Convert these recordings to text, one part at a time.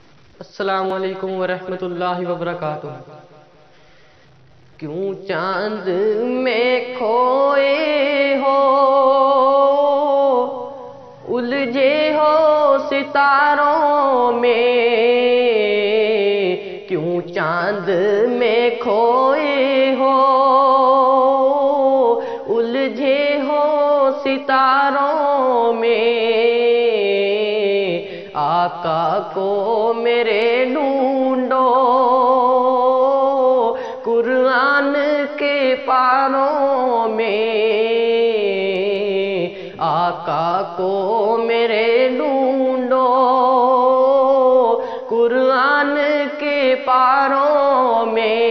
السلام علیکم ورحمۃ اللہ وبرکاتہ۔ کیوں چاند میں کھوئے ہو، الجھے ہو ستاروں میں؟ کیوں چاند میں کھوئے ہو، الجھے ہو ستاروں میں؟ آقا کو میرے ڈھونڈو قرآن کے پاروں میں، آقا کو میرے ڈھونڈو قرآن کے پاروں میں۔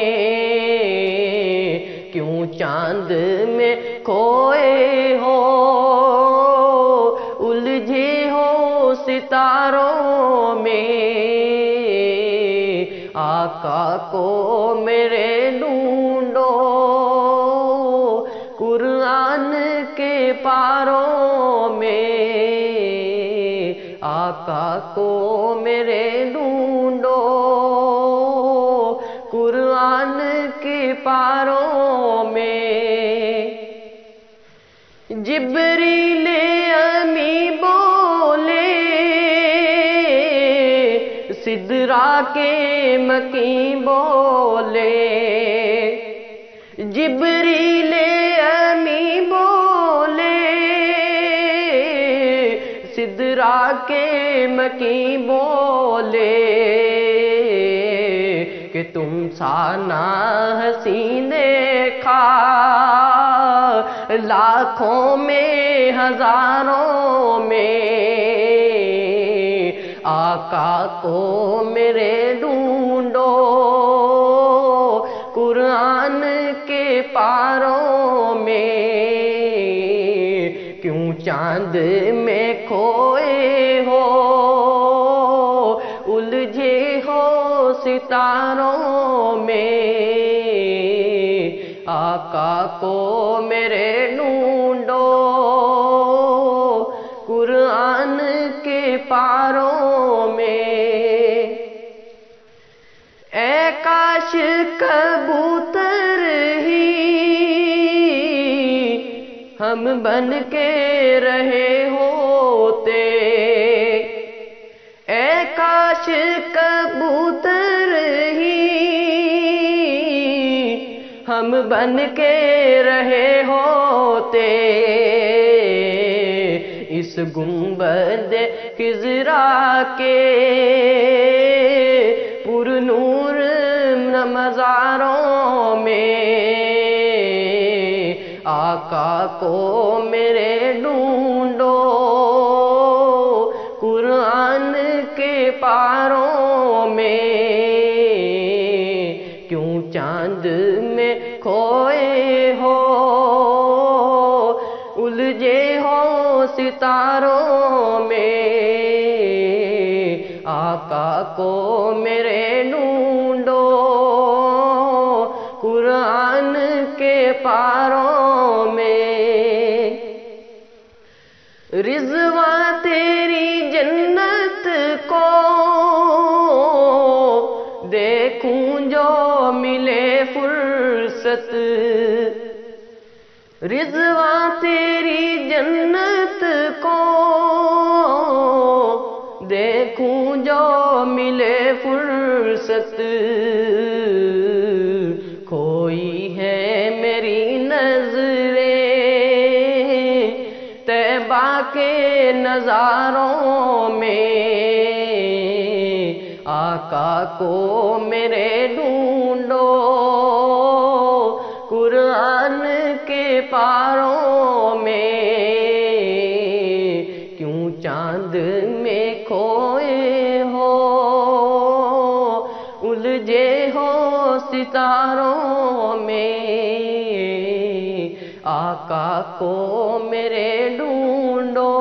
کیوں چاند میں کھوئے ہو، الجھے ہو ستاروں میں؟ آقا کو میرے ڈھونڈو قرآن کے پاروں میں، آقا کو میرے ڈھونڈو قرآن کے پاروں میں۔ جبریل امی بولے سدرا کے مکیں بولے، جبریل امی بولے سدرا کے مکیں بولے کہ تم سانا حسین دیکھا لاکھوں میں ہزاروں میں۔ آقا کو میرے ڈھونڈو قرآن کے پاروں میں۔ کیوں چاند میں کھوئے ہو، الجھے ہو ستاروں میں؟ آقا کو میرے ڈھونڈو قرآن کے پاروں میں۔ اے کاش کبوتر ہی ہم بن کے رہے ہوتے، اے کاش کبوتر ہی ہم بن کے رہے ہوتے، اس گنبد خضرا کے پر نور مزاروں میں۔ آقا کو میرے ڈھونڈو قرآن کے پاروں میں۔ کیوں چاند میں کھوئے ہو، الجھے ہو ستاروں میں؟ آقا کو میرے ڈھونڈو قرآن کے پاروں میں۔ رضوان تیری جنت کو دیکھوں جو ملے فرصت، رضوان تیری جنت کو دیکھوں جو ملے فرصت، کھوئی ہے میری نظریں طیبہ کے نظاروں میں۔ آقا کو میرے ڈھونڈو قرآن کے پاروں میں۔ کیوں چاند میں کھوئے ہو، الجھے ہو ستاروں میں؟ آقا کو میرے ڈھونڈو